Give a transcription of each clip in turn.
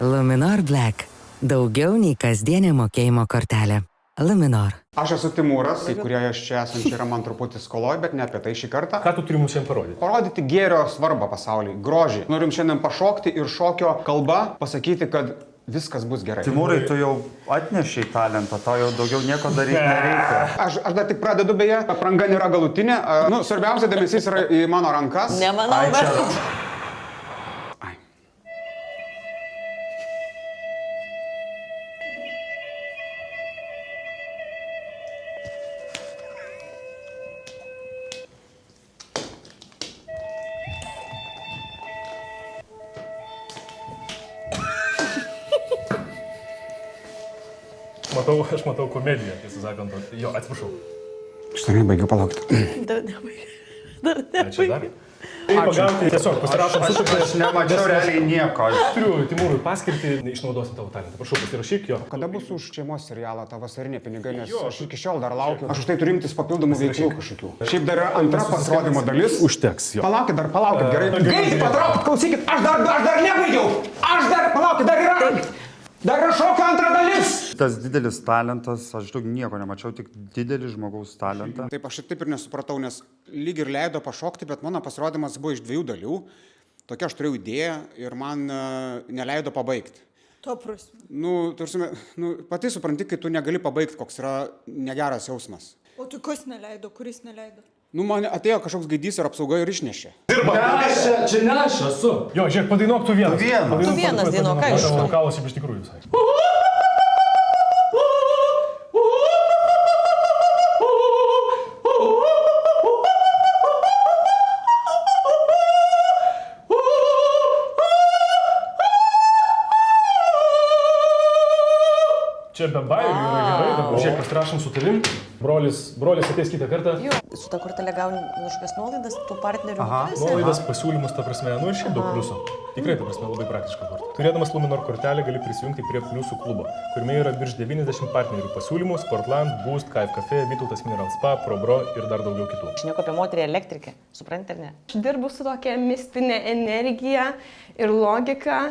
Luminor Black. Daugiau nei kasdienė mokėjimo kortelė. Luminor. Aš esu Timūras, į kurį aš čia esančiai yra man truputį skoloj, bet ne apie tai šį kartą. Ką tu turi mums šiandien parodyti? Parodyti gėrio svarbą pasauliui, grožį. Norim šiandien pašokti ir šokio kalba pasakyti, kad viskas bus gerai. Timūrai, tu jau atnešiai talentą, tau jau daugiau nieko daryti nereikia. Aš dar tik pradedu, beje, apranga nėra galutinė. Svarbiausia dėmesys yra į mano rankas. Nemanau, bet... Aš matau komediją, tiesą sakant. Jo, atsiprašau. Aš dar nebaigiau, palaukti. Dar nebaigiau. Pagauti, tiesiog pasirašom sutartį. Aš nemačiau realiai nieko. Aš turiu Timūrui paskirtį, išnaudosim tavo talentą. Prašau, pasirašyk jo. Kada bus už šeimos serialą ta vasarinė pinigai, nes aš iki šiol dar laukiu. Aš už tai turiu imtis papildomų veiklų kažkokių. Šiaip dar yra antra pasirodymo dalis. Užteks jo. Palaukit, gerai. Greit patraukit, klausykit, aš dar nebaigiau. Palaukit, dar yra šokio antra dalis. Tas didelis talentas, aš daug nieko nemačiau, tik didelį žmogaus talentą. Taip, aš taip ir nesupratau, nes lyg ir leido pašokti, bet mano pasirodymas buvo iš 2 dalių. Tokia aš turėjau idėją ir man neleido pabaigti. To prasme. Pati supranti, kai tu negali pabaigti, koks yra negeras jausmas. O tu kas neleido, kuris neleido? Man atėjo kažkoks gaidys ir apsauga ir išnešė. Dirba! Čia ne aš esu. Jo, žiūrėk, padainuok tu vienas. Tu vienas dainuok, aišku. Vokalas iš tikrųjų visai. Čia be bairių yra gerai, dabar žiūrėk, pasirašom su tavim. Brolis ateis kitą kartą. Su ta kortelė gauni kažkokias nuolaidas, tų partnerių. Nuolaidas, pasiūlymus, ta prasme, ir šiaip daug pliusų. Tikrai, ta prasme, labai praktiška kortelė. Turėdamas Luminor kortelę gali prisijungti prie pliusų klubo, kuriame yra virš 90 partnerių pasiūlymų: Sportland, Boost, Kaif Cafe, Vytautas Mineral Spa, ProBro ir dar daugiau kitų. Aš nieko apie moterį elektrikę, supranti ar ne? Aš dirbu su tokia mistinė energija ir logika.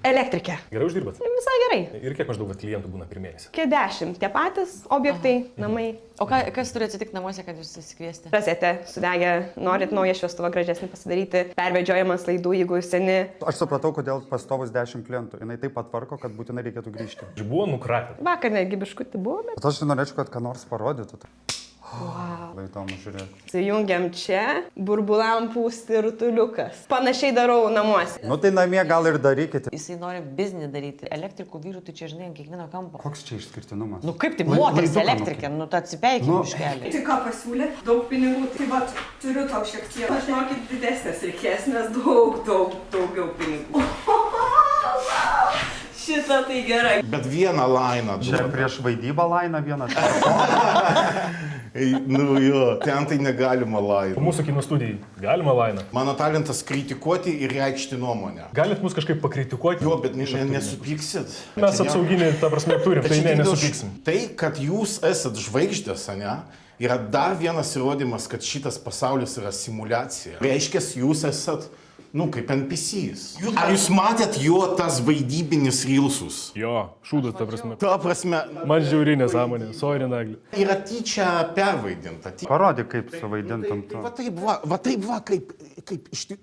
Elektrikė. Gerai uždirbat? Visai gerai. Ir kiek maždaug klientų būna per mėnesį? Kiek 10. Tie patys objektai, namai. O kas turi atsitikti namuose, kad jūs įsikviesti? Prasetė, sudegę, norit naują šviestuvą gražesnį pasidaryti, pervedžiojamas laidų, jeigu seni. Aš supratau, kodėl pastovus 10 klientų. Jinai taip patvarko, kad būtinai reikėtų grįžti. Buvo nukratę. Vakar netgi biškutį buvo, bet... Bet aš norėčiau, kad ką nors parodytų. Wow. Labai įdomu žiūrėti. Sujungiam čia, burbulam pūsti rutuliukas. Panašiai darau namuose. Tai namie gal ir darykite. Jisai nori biznį daryti. Elektrikų vyrų, tu čia žinai, ant kiekvieno kampo. Koks čia išskirtinumas? Kaip tai moteris elektrikė, tu atsipeikim biškelį. Tai ką pasiūlė? Daug pinigų. Tai va, turiu tau šiek tiek. Aš žinokit, didesnės reikės, nes daugiau pinigų. Šitą tai gerai. Bet vieną lainą. Čia prieš vaidybą lainą vieną. Ten tai negalima lainą. Mūsų kino studijai galima lainą. Mano talentas kritikuoti ir reikšti nuomonę. Galit mus kažkaip pakritikuoti? Jo, bet nesupyksit. Mes apsauginį, ta prasme, turim, tai nesupyksim. Tai, kad jūs esat žvaigždės, ane, yra dar vienas įrodymas, kad šitas pasaulis yra simuliacija. Reiškia, jūs esat, kaip NPCs. Ar jūs matėt jo tas vaidybinis rilsus? Jo, šūdas, ta prasme. Ta prasme. Man žiauri nesąmonė, sorry Nagli. Yra tyčia pervaidinta. Parodyk, kaip suvaidintum tu. Va taip va, kaip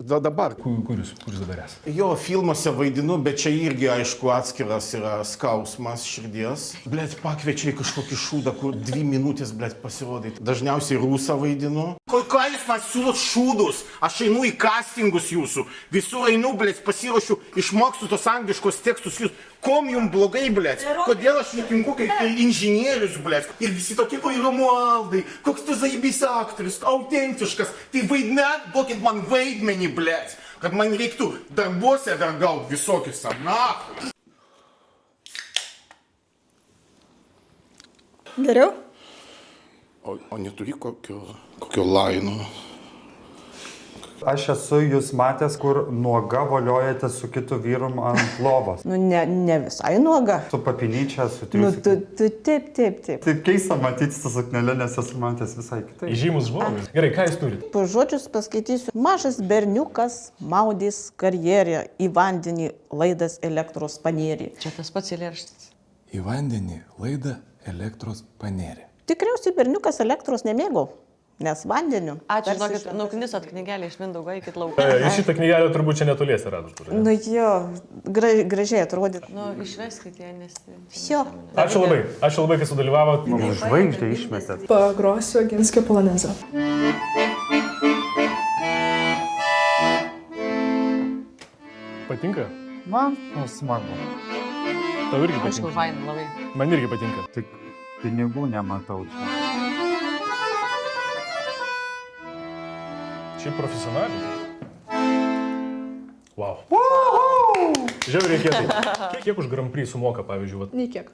dabar. Kuris dabar esi? Jo, filmuose vaidinu, bet čia irgi, aišku, atskiras yra skausmas širdies. Blet, pakviečia į kažkokį šūdą, kur 2 minutės, blet, pasirodyti. Dažniausiai rusą vaidinu. Ką jūs man siūlot šūdus? Aš einu į castingus jūsų. Visur einu, blėt, pasiruošiu, išmokstu tos angliškos tekstus. Jūs, kom jums blogai, blėt? Kodėl aš netinku kaip inžinierius, blėt? Ir visi tokie, Romualdai, koks tu zaibys aktorius, autentiškas. Tai vaidmen, duokit man vaidmenį, blėt. Kad man reiktų darbuose dar gaut visokius, na. Geriau? O neturi kokio laino? Aš esu jūs matęs, kur nuoga voliojate su kitu vyru ant lovos. Nu, ne visai nuoga. Su papinyčia, su Nu, triusiku. taip. Taip keista matyti su suknelė, nes esu matęs visai kitaip. Įžymus žmogus. Gerai, ką jūs turite? Po žodžius paskaitysiu. Mažas berniukas maudys karjerę į vandenį, laidas elektros panėrį. Čia tas pats eilėraštis. Į vandenį laidą elektros panėrė. Tikriausiai berniukas elektros nemėgo, nes vandeniu. Ačiū, tarsi žinokit, šventas. nuknisat knygelę iš Mindaugo, eikit lauk. Į šitą knygelę turbūt čia netoliesi radus. Nu jo, gražiai atrodyt. Nu, išveskit ją, nes... Vsio. Ačiū labai, kad sudalyvavot. Žvaigždė išmetėt. Pagrosiu Ginskio polonezą. Patinka? Man smagu. Tau irgi Aišku, patinka. vain, labai. Man irgi patinka. Tik pinigų nematau čia. Šiaip profesionaliai. Wow. Žiauriai reikėtų. Kiek už Grand Prix sumoka, pavyzdžiui? Vat? Nei kiek.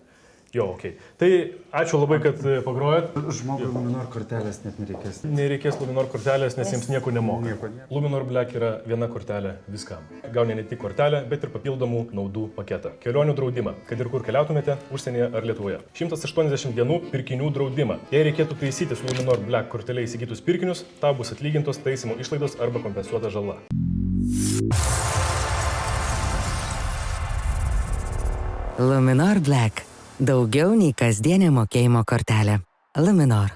Jo, okei. Tai ačiū labai, kad pagrojot. Žmogui Luminor kortelės net nereikės. Nereikės Luminor kortelės, nes jiems nieko nemoka. Nieko nėra. Luminor Black yra viena kortelė viskam. Gauni ne tik kortelę, bet ir papildomų naudų paketą. Kelionių draudimą, kad ir kur keliautumėte, užsienyje ar Lietuvoje. 180 dienų pirkinių draudimą. Jei reikėtų taisyti su Luminor Black kortelė įsigytus pirkinius, tau bus atlygintos taisymo išlaidos arba kompensuota žala. Luminor Black. Daugiau nei kasdienė mokėjimo kortelė. Luminor.